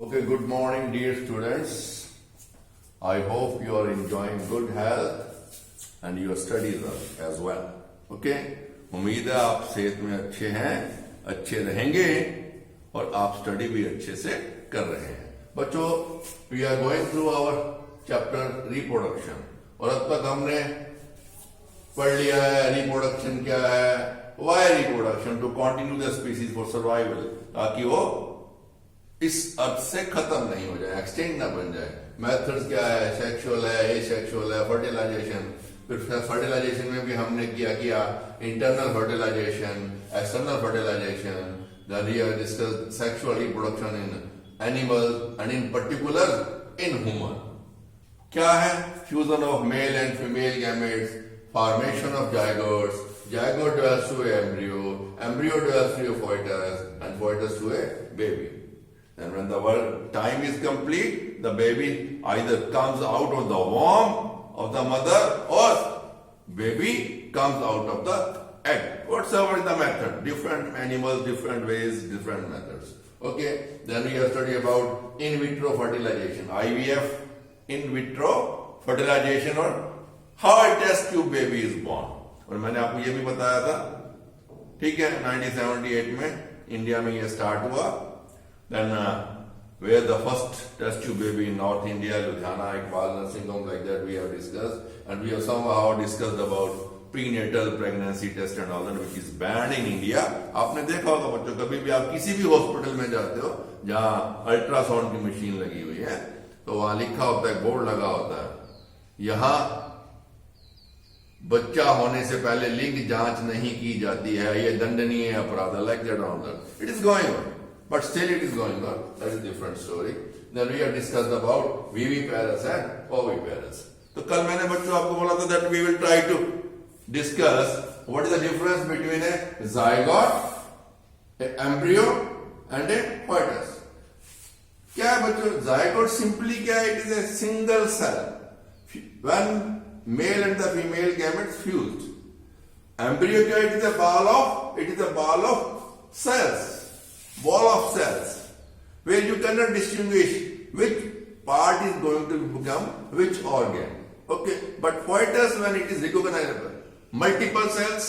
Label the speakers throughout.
Speaker 1: Okay, good morning, dear students. I hope you are enjoying good health and your studies as well. Okay, उम्मीद है आप सेहत में अच्छे हैं, अच्छे रहेंगे और आप स्टडी भी अच्छे से कर रहे हैं. बच्चों, we are going through our chapter reproduction और अब तक हमने पढ़ लिया है रिप्रोडक्शन क्या है, why reproduction to continue the species for survival, ताकि वो इस अर्थ से खत्म नहीं हो जाए, एक्सटेंड ना बन जाए. मेथड्स क्या है, सेक्सुअल है, एसेक्सुअल है, फर्टिलाइजेशन. फिर फर्टिलाइजेशन में भी हमने किया internal fertilisation, external fertilisation. Then we have discussed sexual reproduction in animals and in particular in human. क्या है? Fusion of male and female gametes, formation of zygotes, zygote develops to embryo, embryo develops to a fetus, and fetus to a baby. And when the time is complete, the baby either comes out of the womb of the mother or baby comes out of the egg. Whatsoever is the method, different animals, different ways, different methods. Okay, then we have studied about in vitro fertilization, IVF, in vitro fertilization, or how a test tube baby is born. और मैंने आपको ये भी बताया था, ठीक है, 1978 में इंडिया में ये स्टार्ट हुआ. Then where the first test tube baby in North India, Ludhiana, Iqbal nursing home, like that we have discussed, and we have somehow discussed about prenatal pregnancy test and all that, which is banned in India. आपने देखा होगा बच्चों, कभी भी आप किसी भी hospital में जाते हो जहाँ अल्ट्रासाउंड की मशीन लगी हुई है, तो वहां लिखा होता है, बोर्ड लगा होता है, यहाँ बच्चा होने से पहले लिंग जांच नहीं की जाती है, ये दंडनीय अपराध. Like that on that it is going on. But still it is going on. That is a different story. Then we have discussed about viviparous and oviparous. तो कल मैंने बच्चों आपको बोला था that we will try to discuss what is the difference between a zygote, an embryo and a fetus. क्या है बच्चों? Zygote simply क्या है? It is a single cell. When male and the female gametes fused. Embryo क्या? It is a ball of cells. Ball of cells, where you cannot distinguish which part is going to become which organ. Okay, but fetus, when it is recognizable, multiple cells,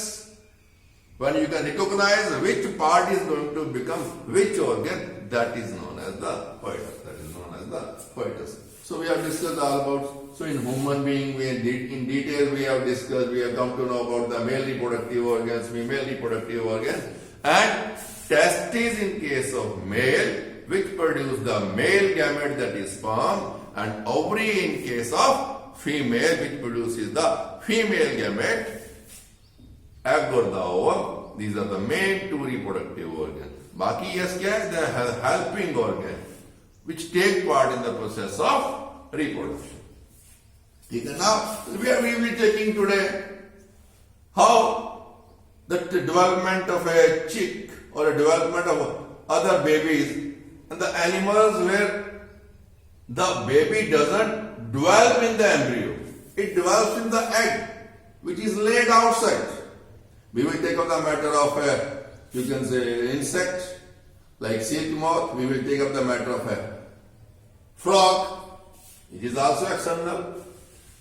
Speaker 1: when you can recognize which part is going to become which organ, that is known as the fetus. That is known as the fetus. So we have discussed all about. So in human being, in detail we have discussed. We have come to know about the male reproductive organs, female reproductive organs, and testes in case of male, which produce the male gamete, that is sperm, and ovary in case of female, which produces the female gamete, egg or the ovum. These are the main two reproductive organs. Baki yes kya hai? They are helping organ which take part in the process of reproduction. Now we will be taking today how the development of a chick or a development of other babies and the animals where the baby doesn't develop in the embryo, it develops in the egg which is laid outside. We will take up the matter of a, you can say, insect like silk moth. We will take up the matter of a frog, it is also external.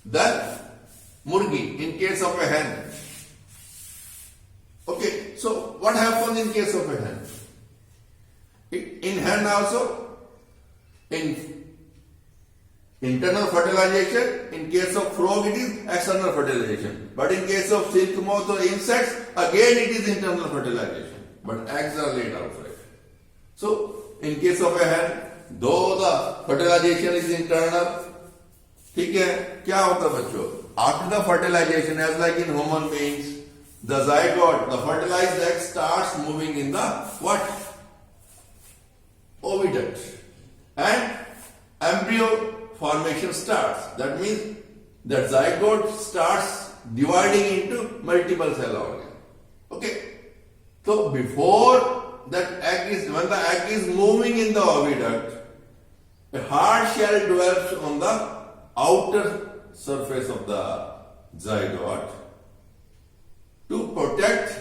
Speaker 1: Then murgi in case of a hen. Okay, so what happens in case of a hen? In hen also, in internal fertilization. In case of frog, it is external fertilization. But in case of silk moth or insects, again it is internal fertilization. But eggs are laid outside. So, in case of a hen, though the fertilization is internal, ठीक है, क्या होता है बच्चों? After the fertilization, as like in human beings, the zygote, the fertilized egg, starts moving in the what? Oviduct. And embryo formation starts. That means that zygote starts dividing into multiple cell organs. Okay. So before that egg is, when the egg is moving in the oviduct, a hard shell develops on the outer surface of the zygote to protect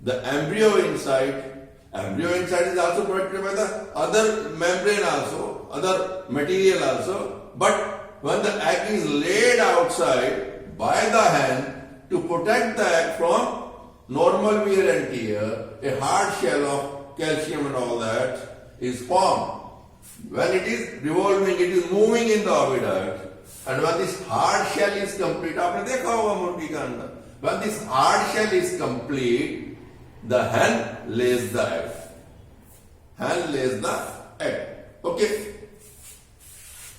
Speaker 1: the embryo inside. Embryo inside is also protected by the other membrane also, other material also. But when the egg is laid outside by the hen to protect the egg from normal wear and tear, a hard shell of calcium and all that is formed. When it is revolving, it is moving in the oviduct. And when this hard shell is complete, आपने देखा होगा मुर्गी का अंडा. When this hard shell is complete, the hen lays the egg. Hen lays the egg. Okay.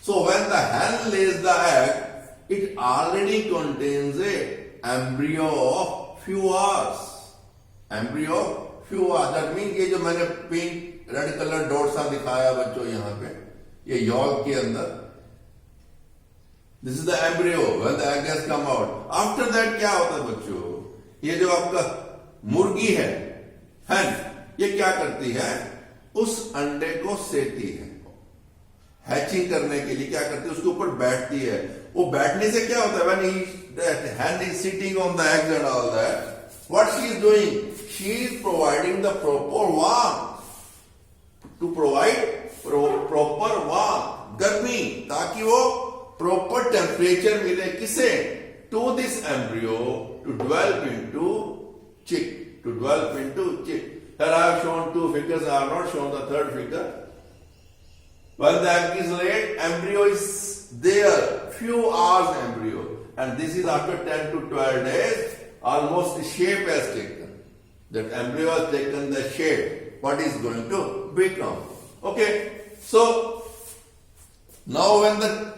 Speaker 1: So when the hen lays the egg, it already contains a embryo of few hours. Embryo of few hours. That means ये जो मैंने pink red color dot सा दिखाया बच्चों यहाँ पे, ये yolk के अंदर. This is the embryo when the egg has come out. After that क्या होता है बच्चों? ये जो आपका मुर्गी है, hen, ये क्या करती है? उस अंडे को सेती है. हैचिंग करने के लिए क्या करती है? उसके ऊपर बैठती है. वो बैठने से क्या होता है? When the hen is sitting on the eggs and all that, what she is doing? She is providing the proper warmth. To provide proper warmth, गर्मी, ताकि वो proper temperature मिले किसे? To this embryo to develop into chick. To develop into chick. Here I have shown two figures. I have not shown the third figure. When the egg is laid, embryo is there. Few hours embryo. And this is after 10 to 12 days. Almost shape has taken. That embryo has taken the shape. What is going to become? Okay. So, now when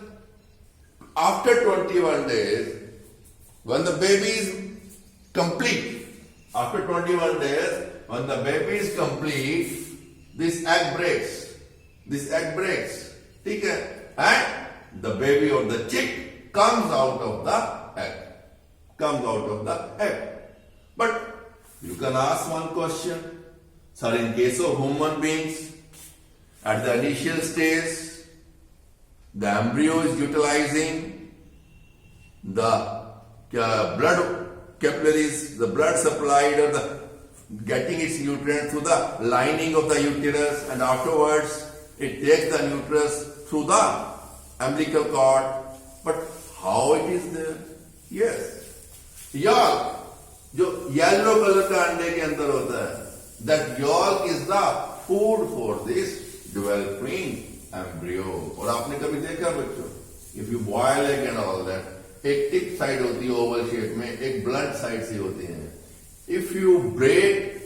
Speaker 1: after 21 days, when the baby is complete, after 21 days, when the baby is complete, this egg breaks. This egg breaks. Okay? And the baby or the chick comes out of the egg. Comes out of the egg. But you can ask one question. Sir, in case of human beings, at the initial stage, the embryo is utilizing the blood capillaries, the blood supplied or the getting its nutrients through the lining of the uterus, and afterwards it takes the nutrients through the umbilical cord. But how it is there? Yes. Yolk, जो yellow color का अंडे के अंदर होता है, that yolk is the food for this developing embryo. और आपने कभी देखा बच्चों, if you boil egg and all that, एक टिप साइड होती है ओवल शेप में, एक ब्लंट साइड से होती है. If you break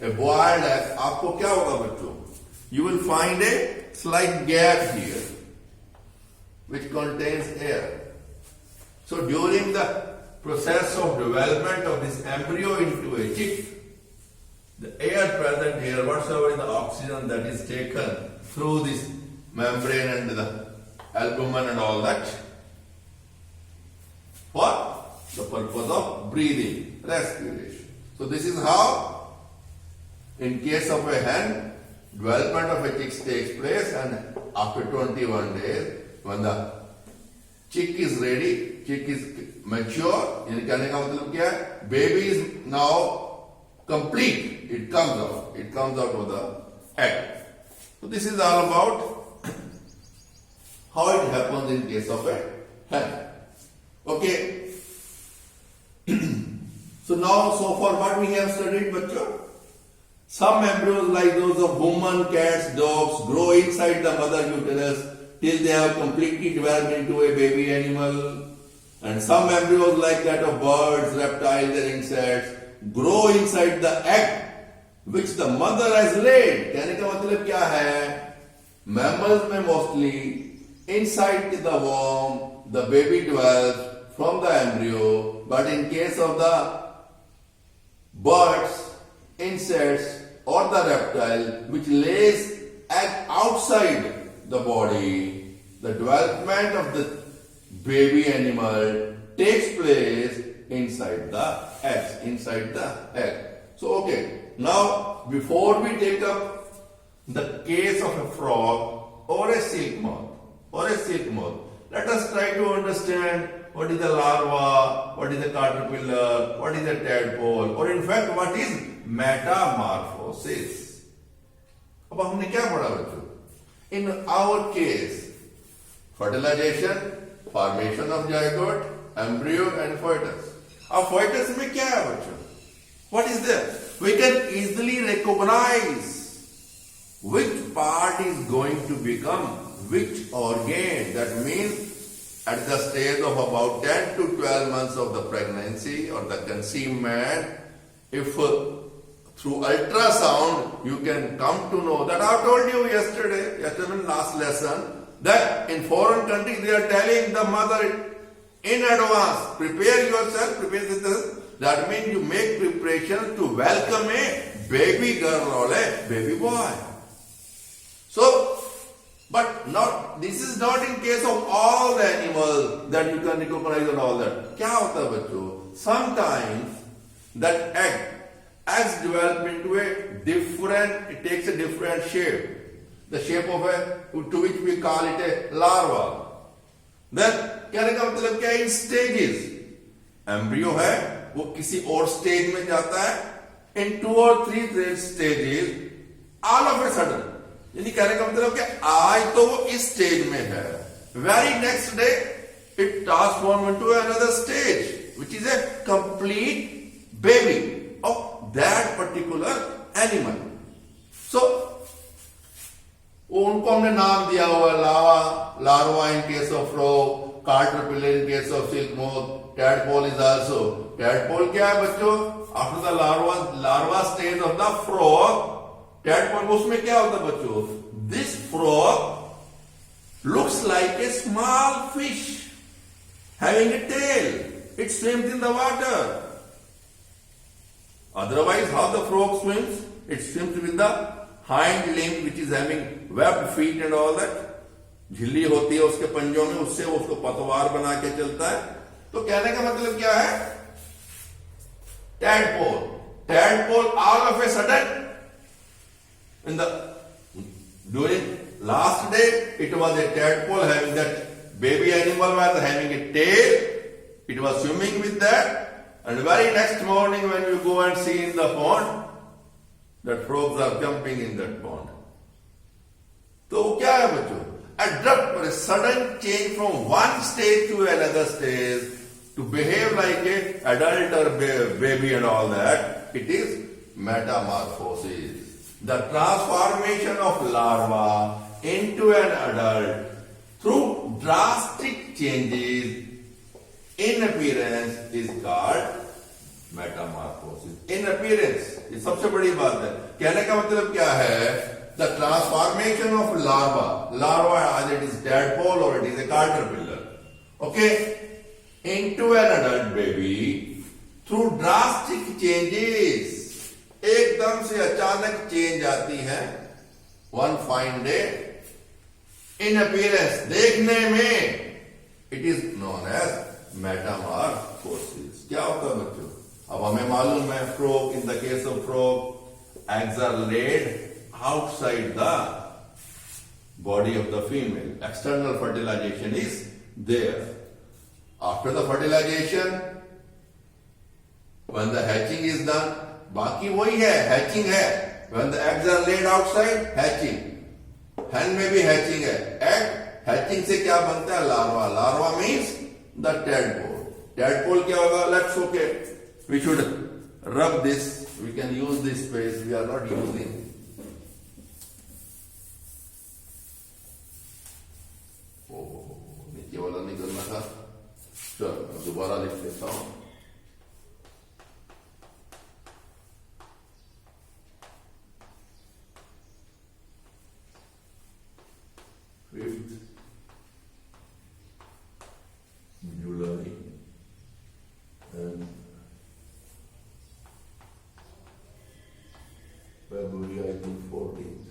Speaker 1: a boiled egg, आपको क्या होगा बच्चों? You will find a slight gap here, which contains air. So during the process of development of this embryo into a chick, the air present here, whatsoever is the oxygen that is taken through this membrane and the albumin and all that, for the purpose of breathing, respiration. So this is how, in case of a hen, development of a chick takes place, and after 21 days, when the chick is ready, chick is mature, यानी कहने का मतलब क्या है? Baby is now complete. It comes out. It comes out of the egg. So this is all about how it happens in case of a hen. Okay. So now, so far what we have studied, bachcho? Some embryos like those of women, cats, dogs grow inside the mother uterus till they have completely developed into a baby animal. And some embryos like that of birds, reptiles and insects grow inside the egg which the mother has laid. कहने का मतलब क्या है? Mammals में mostly inside the womb the baby develops from the embryo, but in case of the birds, insects or the reptile which lays egg outside the body, the development of the baby animal takes place inside the egg. So okay, now before we take up the case of a frog or a silk moth, let us try to understand what is the larva, what is the caterpillar, what is the tadpole, or in fact what is metamorphosis. अब हमने क्या पढ़ा बच्चों? In our case, fertilization, formation of zygote, embryo and fetus. अब fetus में क्या है बच्चों? What is there? We can easily recognize which part is going to become which organ. That means at the stage of about 10 to 12 months of the pregnancy or the conceivement, if through ultrasound you can come to know that. I told you yesterday in last lesson, that in foreign countries they are telling the mother in advance, prepare yourself, prepare this. That means you make preparation to welcome a baby girl or a baby boy. So, but not, this is not in case of all the animals that you can recognize and all that. क्या होता है बच्चों? Sometimes that eggs develop into a different, it takes a different shape. The shape of a, to which we call it a larva. Then कहने का मतलब क्या है? In stages. Embryo है, वो किसी और स्टेज में जाता है. In 2 or 3 stages, all of a sudden, यानी कहने का मतलब क्या? आज तो वो इस स्टेज में है. Very next day, it transforms into another stage, which is a complete baby of that particular animal. So, उनको हमने नाम दिया हुआ larva in case of frog, caterpillar in case of silk moth, tadpole is also. Tadpole क्या है बच्चों? After the larva stage of the frog, tadpole उसमें क्या होता है बच्चों? This frog looks like a small fish having a tail. It swims in the water. Otherwise, how the frog swims? It swims with the hind limb which is having webbed feet and all that. झिल्ली होती है उसके पंजों में, उससे वो उसको पतवार बना के चलता है. तो कहने का मतलब क्या है? Tadpole all of a sudden in the during last day it was a tadpole having that baby animal was having a tail. It was swimming with that, and very next morning when you go and see in the pond, that frogs are jumping in that pond. तो क्या है बच्चों? Abrupt or a sudden change from one stage to another stage to behave like a adult or baby and all that. It is metamorphosis. The transformation of larva into an adult through drastic changes in appearance is called metamorphosis. In appearance, ये सबसे बड़ी बात है. कहने का मतलब क्या है? The transformation of larva, either it is tadpole or it is a caterpillar, okay, into an adult baby through drastic changes. एकदम से अचानक चेंज आती है. One fine day, in appearance, देखने में, it is known as metamorphosis. क्या होता है बच्चों? अब हमें मालूम है frog, in the case of frog, eggs are laid outside the body of the female. External fertilization is there. After the fertilization, when the hatching is done, बाकी वही है, hatching है. When the eggs are laid outside, hatching. Hen में भी hatching है. Egg, hatching से क्या बनता है? Larva. Larva means the tadpole. Tadpole क्या होगा? Let's okay. We should rub this. We can use this space. We are not using. नीचे वाला निकलना था. चलो दोबारा लिख लेता हूं. July and February, I think 14th,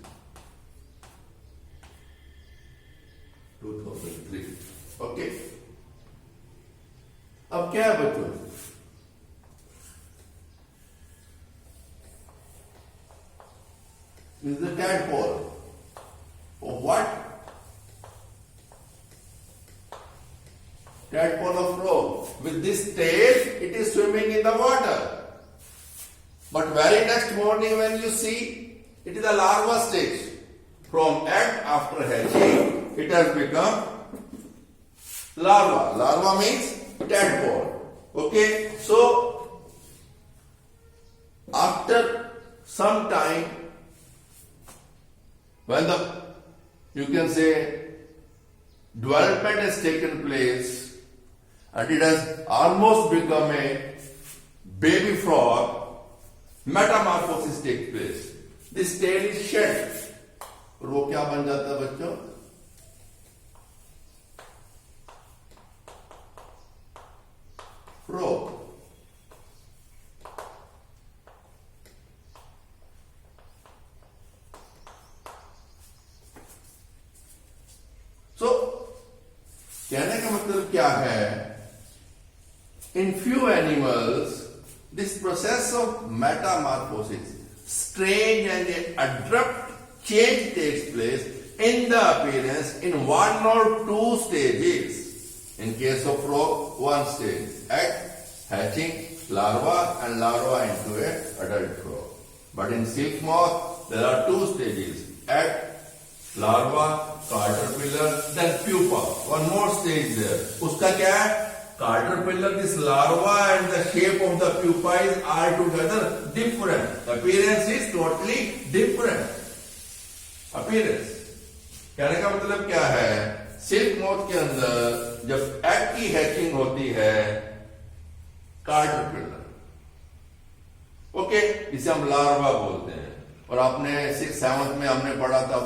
Speaker 1: 2003. Okay. अब क्या है बच्चों? This is the tadpole. What? Tadpole of frog. With this tail, it is swimming in the water. But very next morning when you see, it is a larva stage. From egg after hatching, it has become larva. Larva means tadpole. Okay, so after some time, when you can say development has taken place and it has almost become a baby frog, metamorphosis takes place. This tail is shed. और वो क्या बन जाता है बच्चों? Frog. So, कहने का मतलब क्या है? In few animals, this process of metamorphosis, strange and abrupt change takes place in the appearance in one or two stages. In case of frog, one stage, egg, hatching, larva, and larva into an adult frog. But in silk moth, there are two stages: egg, larva, caterpillar, then pupa. One more stage there. उसका क्या है? Caterpillar, this larva and the shape of the pupa is altogether different. Appearance is totally different. Appearance. कहने का मतलब क्या है? Silk moth के अंदर जब एग की हैचिंग होती है, caterpillar, ओके, इसे हम लार्वा बोलते हैं. और आपने 6th-7th में हमने पढ़ा था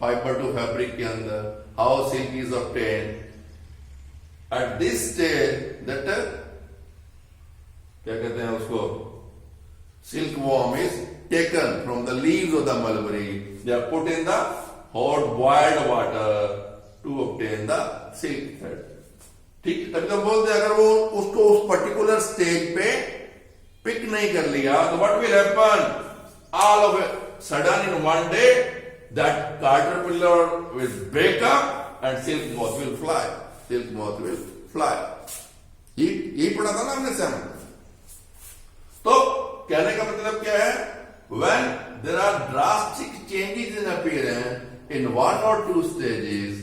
Speaker 1: फाइबर टू फैब्रिक के अंदर how silk is obtained. At this stage that क्या कहते हैं उसको, silk worm is taken from the leaves of the mulberry. They are put in the hot boiled water to obtain the silk thread. ठीक, तभी तो बोलते हैं अगर वो उसको उस पर्टिकुलर स्टेज पे पिक नहीं कर लिया तो what will happen? All of a sudden in one day that caterpillar will break up and silk moth will fly. Silk moth will fly. यही पढ़ा था ना हमने सेम. तो कहने का मतलब क्या है? When there are drastic changes in appearance in one or two stages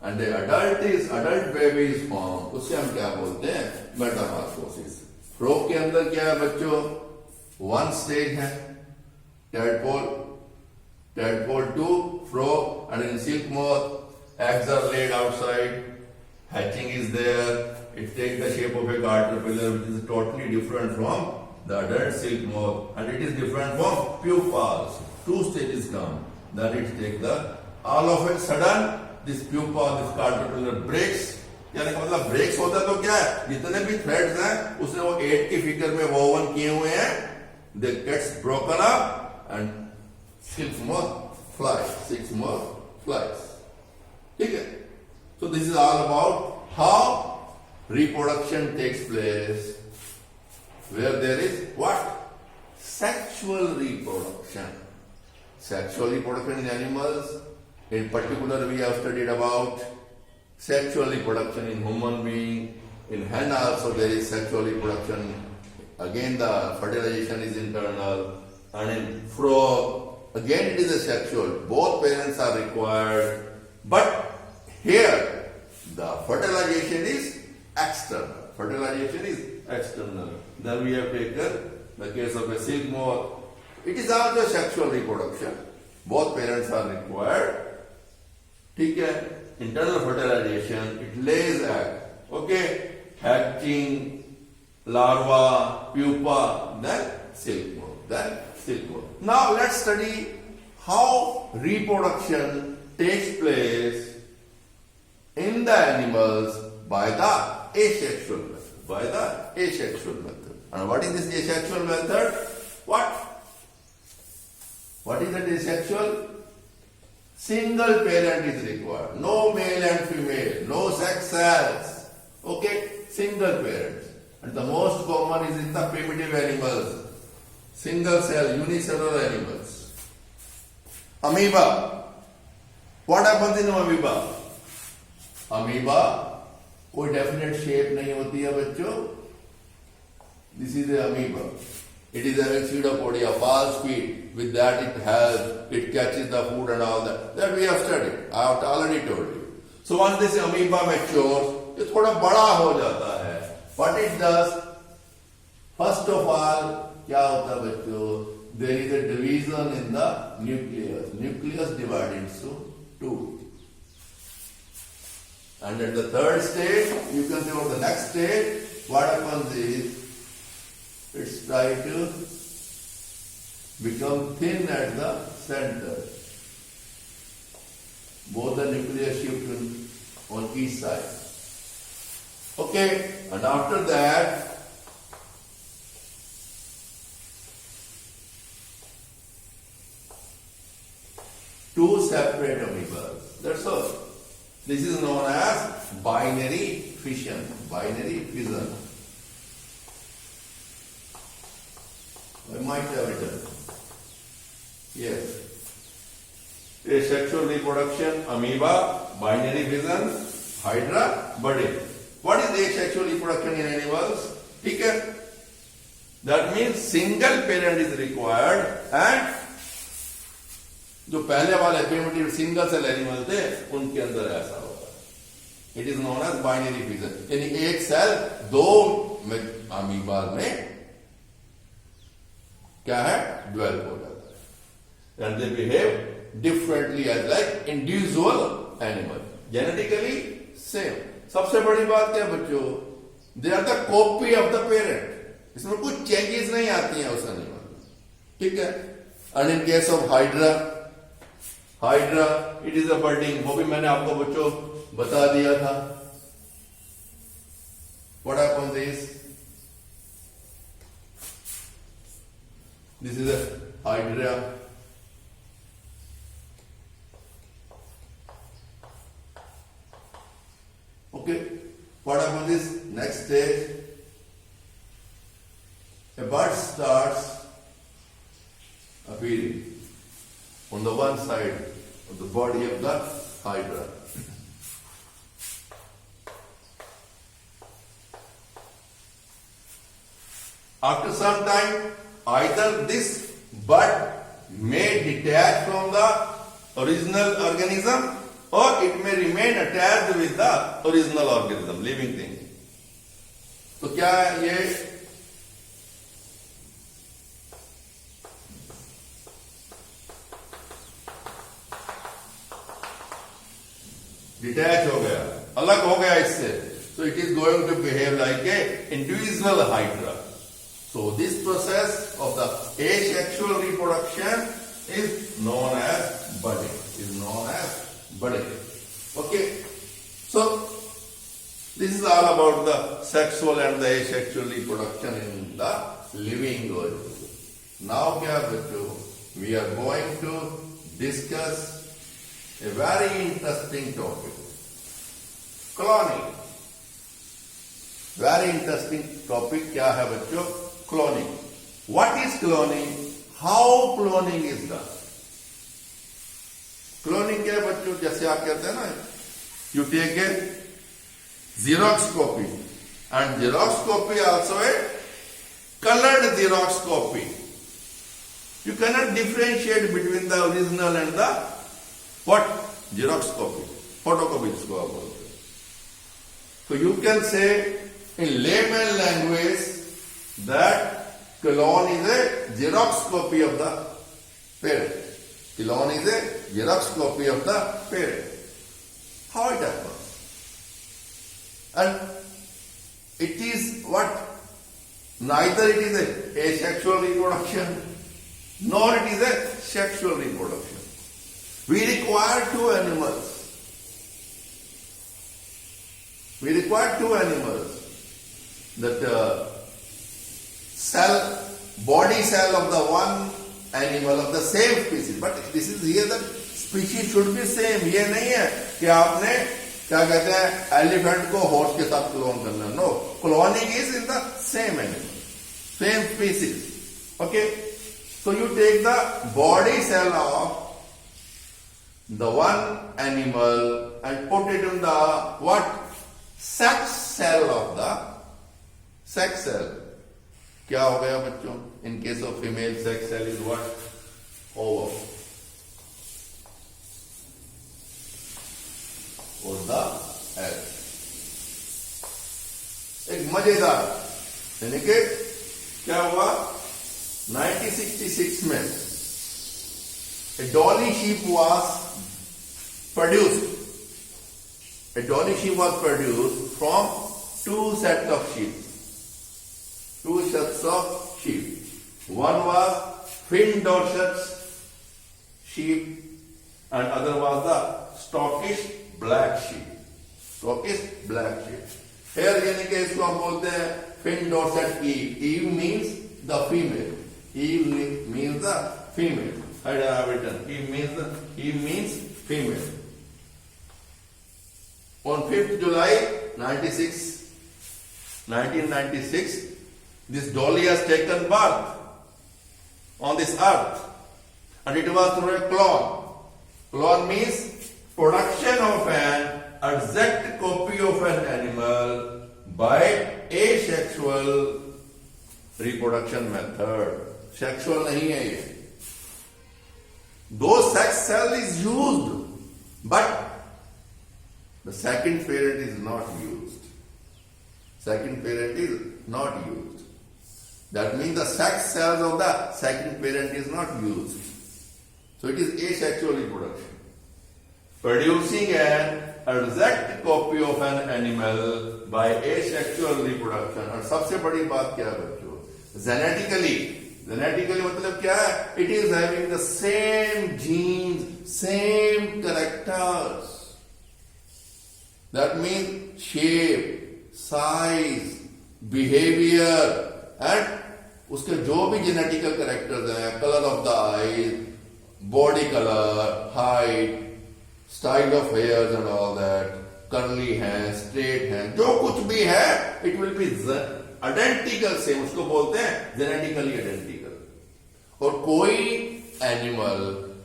Speaker 1: and the adult baby is formed, उससे हम क्या बोलते हैं? Metamorphosis. फ्रॉग के अंदर क्या है बच्चों? One stage है tadpole 2, frog, and in silk moth, eggs are laid outside, hatching is there, it takes the shape of a caterpillar which is totally different from the adult silk moth, and it is different from pupas. 2 stages come, then it takes the, all of a sudden, this pupa, this caterpillar breaks. यानी का मतलब breaks होता है तो क्या है? जितने भी थ्रेड्स हैं उसने वो 8 की फिगर में वोवन किए हुए हैं, they gets broken up and silk moth flies. Silk moth flies. ठीक है? So this is all about how reproduction takes place, where there is what? Sexual reproduction. Sexual reproduction in animals. In particular, we have studied about sexual reproduction in human being. In hen also there is sexual reproduction. Again, the fertilization is internal. And in frog, again it is a sexual. Both parents are required. But here, the fertilization is external. Fertilization is external. Then we have taken the case of a silk moth. It is also sexual reproduction. Both parents are required. ठीक है? Internal fertilization, it lays egg. Okay? Hatching, larva, pupa, then silk moth. Then silk moth. Now let's study how reproduction takes place in the animals by the asexual method. By the asexual method. And what is this asexual method? What is that asexual? Single parent is required. No male and female. No sex cells. Okay? Single parents. And the most common is in the primitive animals. Single cell, unicellular animals. Amoeba. What happens in amoeba? Amoeba कोई definite shape नहीं होती है बच्चों. This is the amoeba. It is having pseudopodia, false feet. With that it catches the food and all that. That we have studied. I have already told you. So once this amoeba matures, ये थोड़ा बड़ा हो जाता है. What it does, first of all, क्या होता है बच्चों? There is a division in the nucleus. Nucleus divided into two. And at the third stage, you can say about the next stage, what happens is, it's try to become thin at the center. Both the nucleus shift on each side. Okay, and after that, two separate amoebas. That's all. This is known as binary fission. Binary fission. I might have written. Yes. Asexual reproduction, amoeba, binary fission, hydra, budding. What is asexual reproduction in animals? Okay. That means single parent is required and जो पहले वाले primitive single cell animal थे उनके अंदर ऐसा होता है. It is known as binary fission. यानी एक सेल दो अमीबा में क्या है, डेवलप हो जाता है. And they behave differently as like individual animal. Genetically same. सबसे बड़ी बात क्या बच्चों, they are the copy of the parent. इसमें कुछ चेंजेस नहीं आती हैं उस एनिमल में. ठीक है. And in case of hydra, it is a budding. वो भी मैंने आपको बच्चों बता दिया था. What happens is, this is a hydra. Okay. What happens is next stage, a bud starts appearing on the one side of the body of the hydra. After some time, either this bud may detach from the original organism or it may remain attached with the original organism, living thing. तो क्या ये detach हो गया, अलग हो गया इससे? So it is going to behave like a individual hydra. So this process of the asexual reproduction is known as budding. Okay. So this is all about the sexual and the asexual reproduction in the living organism. Now क्या बच्चों, we are going to discuss a very interesting topic, cloning. Very interesting topic क्या है बच्चों, cloning. What is cloning? How cloning is done? Cloning क्या है बच्चों, जैसे आप कहते हैं ना, you take a Xerox copy and Xerox copy also a colored Xerox copy. You cannot differentiate between the original and the what? Xerox copy, photocopy इसको आप बोलते हैं. So you can say in layman language that clone is a Xerox copy of the parent. Clone is a Xerox copy of the parent. How it happens? And it is what? Neither it is a asexual reproduction nor it is a sexual reproduction. We require two animals. That body cell of the one animal of the same species. But this is here that species should be same. ये नहीं है कि आपने क्या कहते हैं elephant को horse के साथ क्लोन करना. No, cloning is in the same animal, same species. Okay, so you take the body cell of the one animal and put it in the what? Sex cell of the sex cell. क्या हो गया बच्चों? In case of female sex cell is what? Ovum और the egg. एक मजेदार, यानी कि क्या हुआ 1966 में a dolly sheep was produced. A dolly sheep was produced from two sets of sheep. Two sets of sheep. One was Finn Dorset sheep and other was the Scottish black sheep. Scottish black sheep. Here यानी कि इसको हम बोलते हैं Finn Dorset Eve. Eve means the female. Eve means the female. I have written. Eve means female. On 5th July 1996, this dolly has taken birth on this earth, and it was through a clone. Clone means production of an exact copy of an animal by asexual reproduction method. Sexual नहीं है ये. Though sex cell is used, but the second parent is not used. Second parent is not used. That means the sex cells of the second parent is not used. So it is asexual reproduction. Producing an exact copy of an animal by asexual reproduction. और सबसे बड़ी बात क्या है बच्चों? Genetically मतलब क्या है? It is having the same genes, same characters. That means shape, size, behavior and उसके जो भी जेनेटिकल कैरेक्टर्स हैं, colour of the eyes, body colour, height, style of hairs and all that, curly हैं, straight हैं, जो कुछ भी है, it will be identical same. उसको बोलते हैं जेनेटिकली आइडेंटिकल. और कोई animal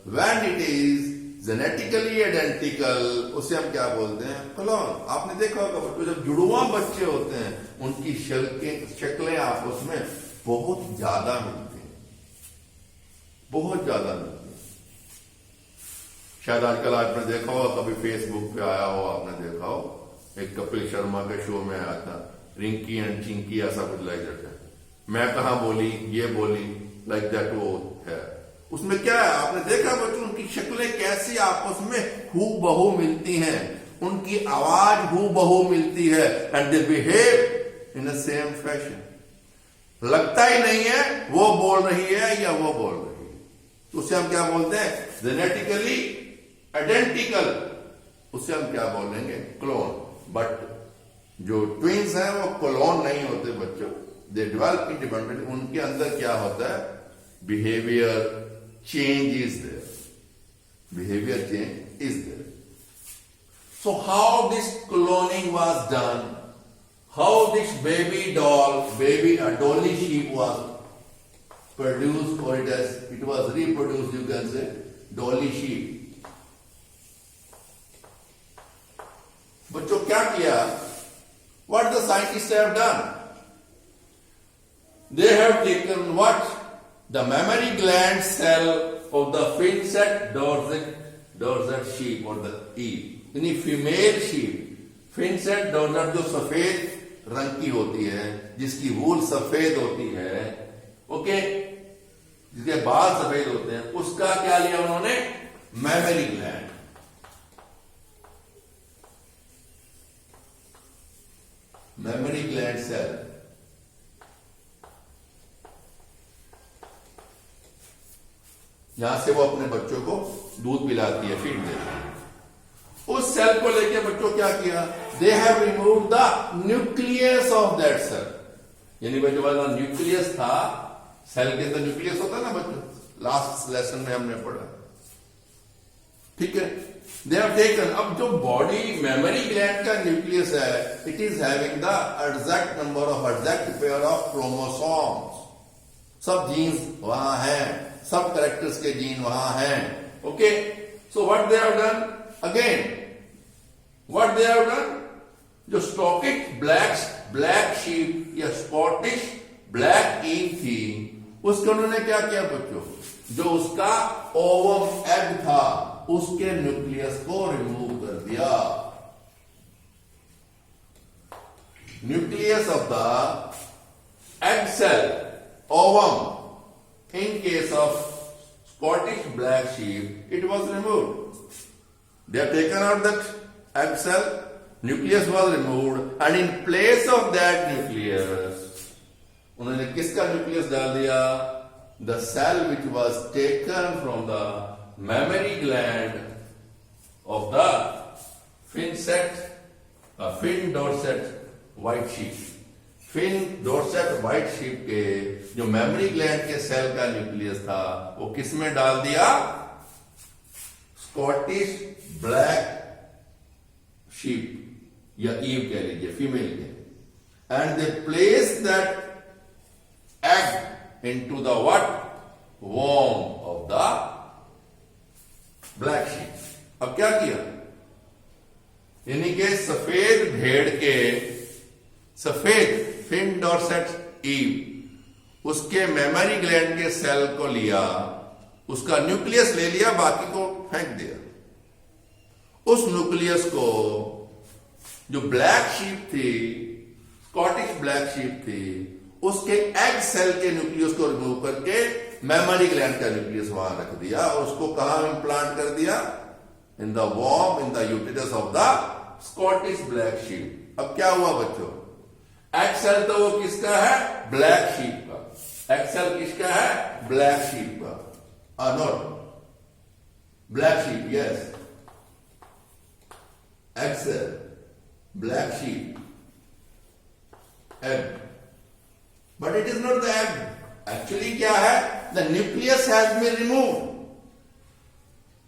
Speaker 1: when it is genetically identical, उसे हम क्या बोलते हैं? क्लोन. आपने देखा होगा बच्चों, जब जुड़वा बच्चे होते हैं उनकी शक्लें आपस में बहुत ज्यादा मिलती हैं, बहुत ज्यादा मिलती हैं. शायद आजकल आपने देखा हो, कभी फेसबुक पे आया हो, आपने देखा हो, एक कपिल शर्मा के शो में आया था, रिंकी एंड चिंकी, ऐसा कुछ लाइक दैट है. मैं कहा बोली, ये बोली, लाइक दैट वो है. उसमें क्या है? आपने देखा बच्चों, उनकी शक्लें कैसी आपस में हू बहू मिलती हैं, उनकी आवाज हू बहू मिलती है, and they behave in the same fashion. लगता ही नहीं है वो बोल रही है या वो बोल रही है. तो उसे हम क्या बोलते हैं? Genetically identical. उसे हम क्या बोलेंगे? क्लोन. बट जो ट्विंस हैं वो क्लोन नहीं होते बच्चों. They develop independent. उनके अंदर क्या होता है? Behaviour change is there. Behavior change is there. So how this cloning was done? How this baby doll, a dolly sheep was produced, or it was reproduced, you can say, dolly sheep. बच्चों क्या किया? What the scientists have done? They have taken what? The mammary gland cell of the Finset Dorset sheep or the Eve. यानी female sheep, Finset Dorset जो सफेद रंग की होती है, जिसकी वूल सफेद होती है, ओके, जिसके बाल सफेद होते हैं, उसका क्या लिया उन्होंने? Mammary gland. Mammary gland cell. यहां से वो अपने बच्चों को दूध पिलाती है, फीड देती है. उस सेल को लेके बच्चों क्या किया? They have remove the nucleus of that cell. यानी बच्चों वाला न्यूक्लियस था, सेल के अंदर न्यूक्लियस होता है ना बच्चों, लास्ट लेसन में हमने पढ़ा, ठीक है. They have taken. अब जो बॉडी मेमोरी ग्लैंड का न्यूक्लियस है, it is having the exact number of exact pair of chromosomes. सब जीन्स वहां हैं, सब कैरेक्टर्स के जीन वहां हैं, okay. So what they have done again, what they have done, जो स्टॉकिश ब्लैक शीप या स्कॉटिश ब्लैक ईव थी, उसको उन्होंने क्या किया बच्चों, जो उसका ओवम एग था उसके न्यूक्लियस को रिमूव कर दिया। Nucleus of the egg cell ovum, in case of Scottish black sheep, it was removed. They have taken out that egg cell, nucleus was removed, and in place of that nucleus, उन्होंने किसका nucleus डाल दिया? The cell which was taken from the mammary gland of the fin dorset white sheep. Finn Dorset white sheep के जो memory gland के cell का nucleus था वो किस में डाल दिया? स्कॉटिश ब्लैक शीप या ईव कह लीजिए, फीमेल के, and they place that egg into the what? वॉर्म ऑफ द ब्लैक शीप। अब क्या किया? यानी कि सफेद भेड़ के, सफेद फिन डॉर्सेट ईव, उसके मेमोरी ग्लैंड के सेल को लिया, उसका न्यूक्लियस ले लिया, बाकी को फेंक दिया। उस न्यूक्लियस को जो ब्लैक शीप थी, स्कॉटिश ब्लैक शीप थी, उसके एग सेल के न्यूक्लियस को रिमूव करके मेमोरी ग्लैंड का न्यूक्लियस वहां रख दिया और उसको कहां इम्प्लांट कर दिया? इन द वॉर्म, in the uterus of the Scottish black sheep. अब क्या हुआ बच्चों? एग सेल तो वो किसका है? ब्लैक शीप का। एग सेल किसका है? ब्लैक शीप का। Not black sheep, yes, egg cell, black sheep, egg, but it is not the egg. Actually क्या है? The nucleus has been remove.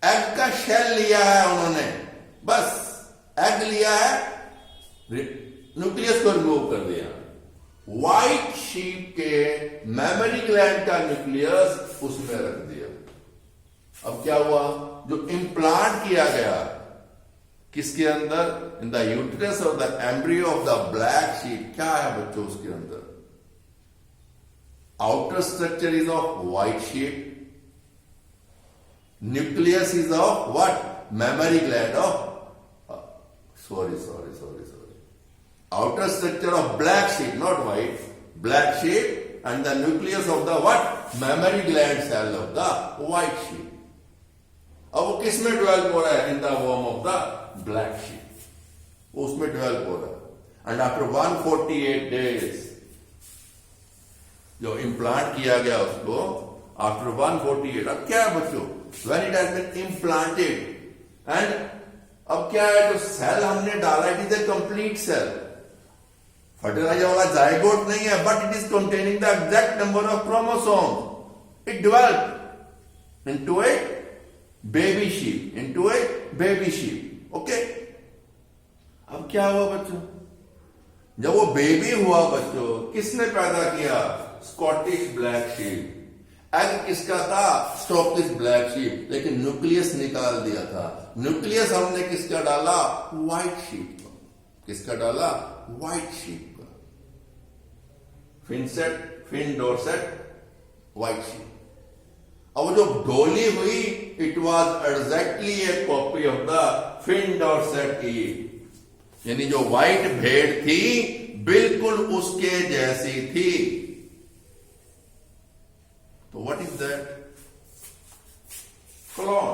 Speaker 1: Egg का शेल लिया है उन्होंने, बस एग लिया है, न्यूक्लियस को रिमूव कर दिया। व्हाइट शीप के मेमोरी ग्लैंड का न्यूक्लियस उसमें रख दिया। अब क्या हुआ? जो इम्प्लांट किया गया किसके अंदर? इन the uterus of the embryo of the black sheep. क्या है बच्चों उसके अंदर? Outer structure is of white sheep, nucleus is of what? Memory gland of, sorry. Outer structure of black sheep, not white, black sheep, and the nucleus of the what? Mammary gland cell of the white sheep. अब वो किस में develop हो रहा है? In the वॉर्म of the black sheep, उसमें develop हो रहा है। एंड आफ्टर 148 डेज जो इम्प्लांट किया गया उसको, आफ्टर 148, अब क्या है बच्चों? When it has been implanted, and अब क्या है? जो सेल हमने डाला, it is a complete cell, fertiliser वाला जाइगोट नहीं है, but it is containing the exact number of chromosome. It developed into a baby sheep, okay. अब क्या हुआ बच्चों? जब वो बेबी हुआ बच्चों, किसने पैदा किया? Scottish black sheep. एग किसका था? स्कॉटिश ब्लैक शीप, लेकिन न्यूक्लियस निकाल दिया था। न्यूक्लियस हमने किसका डाला? व्हाइट शीप का। किसका डाला? व्हाइट शीप का। Finn Dorset white sheep. अब जो डोली हुई, it was exactly a copy of the Finn Dorset ewe, यानी जो व्हाइट भेड़ थी बिल्कुल उसके जैसी थी। तो what is that? Clone.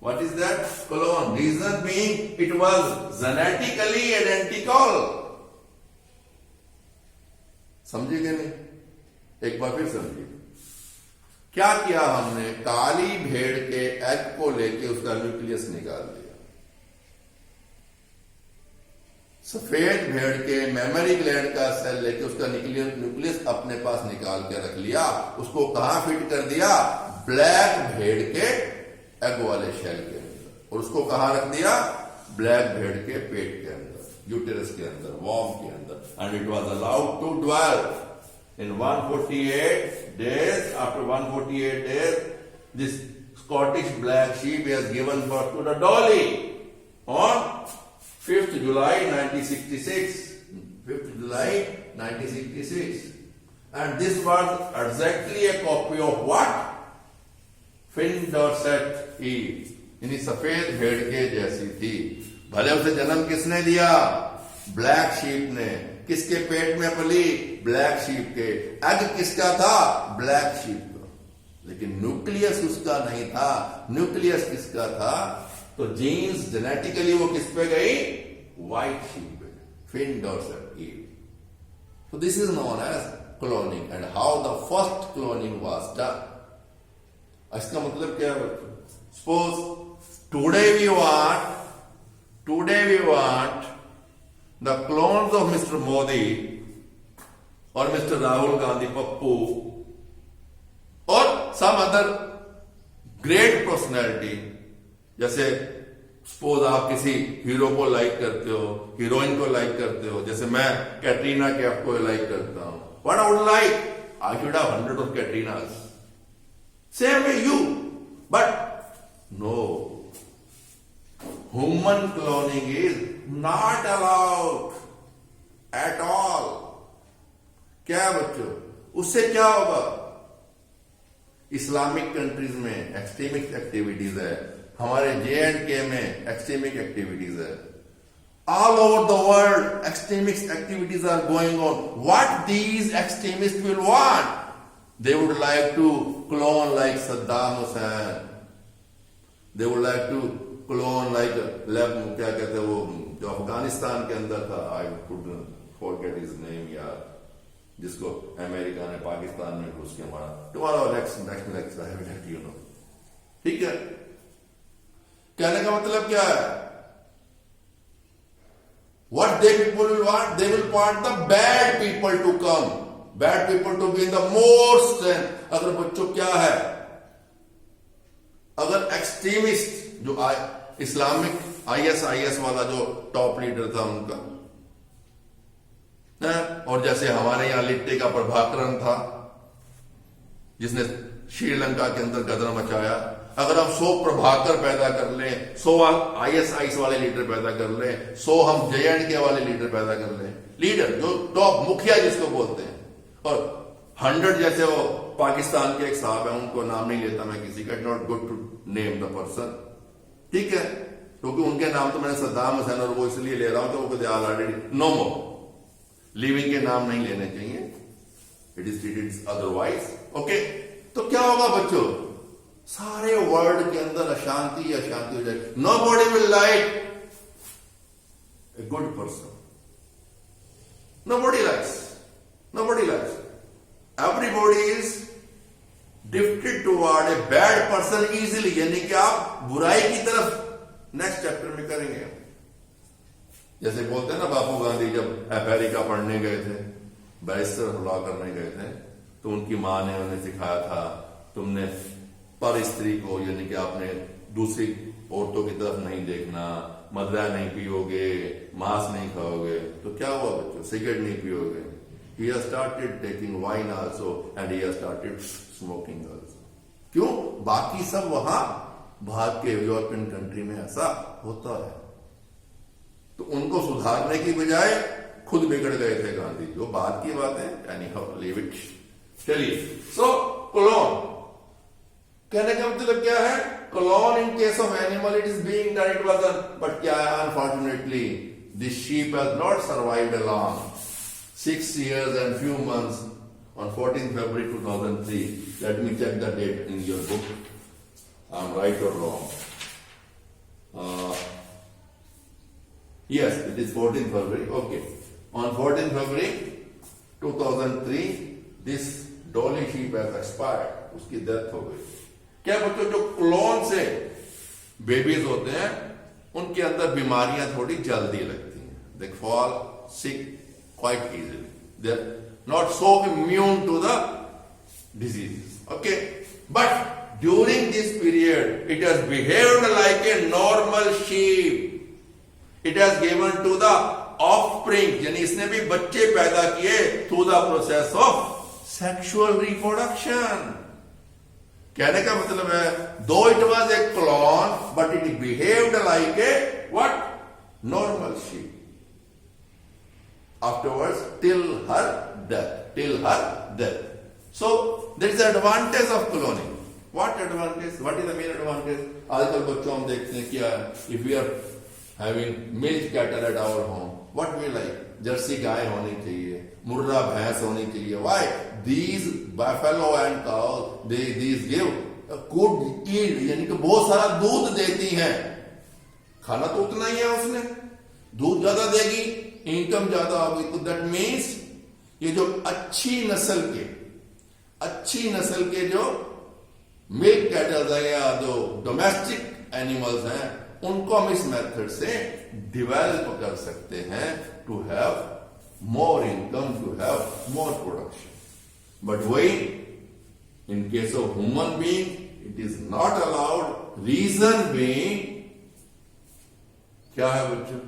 Speaker 1: What is that? Clone. Reason being, it was genetically identical. समझिए नहीं? एक बार फिर समझिए। क्या किया हमने? काली भेड़ के एग को लेके उसका न्यूक्लियस निकाल दिया। सफेद भेड़ के मेमोरी ग्लैंड का सेल लेके उसका न्यूक्लियस अपने पास निकाल के रख लिया। उसको कहां फिट कर दिया? ब्लैक भेड़ के एग वाले शेल के अंदर, और उसको कहां रख दिया? ब्लैक भेड़ के पेट के अंदर, यूटेरस के अंदर, वॉर्म के अंदर, and it was allowed to dwell in 148 days. After 148 days, this Scottish black sheep has given birth to the Dolly on 5th July 1966. 5th July 1966. and this was exactly a copy of what? Finn Dorset ewe, यानी सफेद भेड़ के जैसी थी। भले उसे जन्म किसने दिया? ब्लैक शीप ने। किसके पेट में पली? ब्लैक शीप के। एग किसका था? ब्लैक शीप का। लेकिन न्यूक्लियस उसका नहीं था। न्यूक्लियस किसका था? तो जीन्स जेनेटिकली वो किस पे गई? व्हाइट शीप पे, Finn Dorset ewe. So this is known as cloning, and how the first cloning was done. इसका मतलब क्या है? Suppose today we want the clones of Mr. Modi or Mr. Rahul Gandhi Pappu or some other great personality. जैसे suppose आप किसी hero को like करते हो, हीरोइन को लाइक करते हो, जैसे मैं कैटरीना कैफ को लाइक करता हूं। What I would like? I should have 100 of Katrinas, same way you, but no, human cloning is not allowed at all. क्या बच्चों, उससे क्या होगा? इस्लामिक कंट्रीज में एक्सट्रीमिस्ट एक्टिविटीज है, हमारे J&K में एक्सट्रीमिक एक्टिविटीज है, all over the world extremist activities are going on. What these extremist will want? They would like to clone like Saddam Hussein, they would like to clone like क्या कहते हैं वो जो अफगानिस्तान के अंदर था, I could forget his name यार, जिसको अमेरिका ने पाकिस्तान में घुस के मारा। Tomorrow next lecture I will let you know. ठीक है, कहने का मतलब क्या है? What they people will want? They will want the bad people to come, bad people to be in the more strength. अगर बच्चों क्या है, अगर एक्सट्रीमिस्ट जो इस्लामिक ISIS वाला जो टॉप लीडर था उनका, और जैसे हमारे यहां लिट्टे का प्रभाकरन था जिसने श्रीलंका के अंदर गदर मचाया, अगर हम 100 प्रभाकर पैदा कर लें, 100 ISIS वाले लीडर पैदा कर लें, 100 हम J&K वाले लीडर पैदा कर लें, लीडर जो टॉप मुखिया जिसको बोलते हैं, और 100 जैसे वो पाकिस्तान के एक साहब है, उनको नाम नहीं लेता मैं किसी का, not good to name the person, ठीक है, क्योंकि उनके नाम तो मैंने सद्दाम हुसैन और वो इसलिए ले रहा हूं कि they are already no more, living के नाम नहीं लेने चाहिए, it is treated otherwise. Okay, तो क्या होगा बच्चों? सारे वर्ल्ड के अंदर अशांति ही अशांति हो जाएगी। Nobody will like a good person, nobody likes, everybody is drifted toward a bad person easily, यानी कि आप बुराई की तरफ नेक्स्ट चैप्टर में करेंगे। जैसे बोलते हैं ना, बापू गांधी जब अमेरिका पढ़ने गए थे, बैरिस्टर लॉ करने गए थे, तो उनकी मां ने उन्हें सिखाया था, तुमने पर स्त्री को, यानी कि आपने दूसरी औरतों की तरफ नहीं देखना, मदिरा नहीं पियोगे, मांस नहीं खाओगे। तो क्या हुआ बच्चों? सिगरेट नहीं पियोगे। He has started taking wine also and he has started smoking also. क्यों? बाकी सब वहां भारत के यूरोपियन कंट्री में ऐसा होता है, तो उनको सुधारने की बजाय खुद बिगड़ गए थे गांधी। जो बात की बात है, यानी लीव इट। चलिए, सो क्लोन कहने का मतलब क्या है? Clone in case of animal it is being done, it was done, but क्या है? Unfortunately this sheep has not survived long, 6 years and few months on 14th February 2003. Let me check the date in your book. I'm right or wrong? Yes, it is 14th February. Okay. On 14th February 2003, this dolly sheep has expired. उसकी death हो गई। क्या बच्चों, जो clone से babies होते हैं उनके अंदर बीमारियां थोड़ी जल्दी लगती हैं, they fall sick quite easily, they're not so immune to the diseases. Okay, but during this period it has behaved like a normal sheep, it has given to the offspring, यानी इसने भी बच्चे पैदा किए through the process of sexual reproduction. कहने का मतलब है, though it was a clone but it behaved like a what? Normal sheep. afterwards till her death. Till her death. So there is an advantage of cloning. What advantage? What is the main advantage? आजकल बच्चों हम देखते हैं क्या if we are having milk cattle at our home, what we like? Jersey गाय होनी चाहिए, मुर्रा भैंस होनी चाहिए. Why? These buffalo and cows, these give a good yield, यानी कि बहुत सारा दूध देती हैं. खाना तो उतना ही है उसने, दूध ज्यादा देगी, इनकम ज्यादा होगी. तो दैट मीन्स ये जो अच्छी नस्ल के जो मिल्क कैटल्स हैं या जो डोमेस्टिक एनिमल्स हैं, उनको हम इस मेथड से डिवेलप कर सकते हैं to have more income, to have more production. But वही in case of human being it is not allowed. Reason being क्या है बच्चों?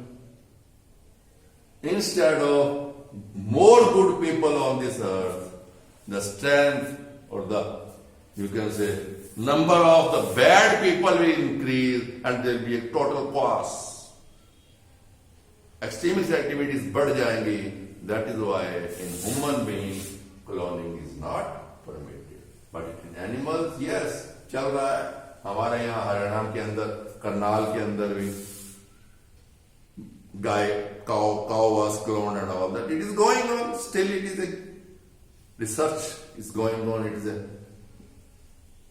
Speaker 1: Instead of more good people on this earth, the strength or the, you can say, number of the bad people will increase and there will be a total chaos. Extremist activities बढ़ जाएंगी. That is why in human beings cloning is not permitted. But in animals, yes, चल रहा है. हमारे यहाँ हरियाणा के अंदर, करनाल के अंदर भी cow was cloned and all that. It is going on. Still it is a research is going on. It is a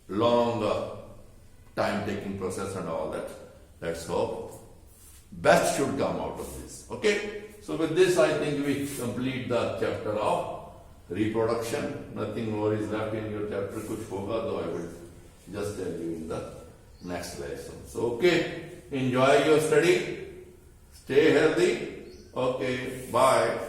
Speaker 1: long time taking process and all that. Let's hope best should come out of this. Okay. So with this I think we complete the chapter of reproduction. Nothing more is left in your chapter. Kuch hoga though I will just tell you in the next lesson. So okay. Enjoy your study. Stay healthy. Okay, bye.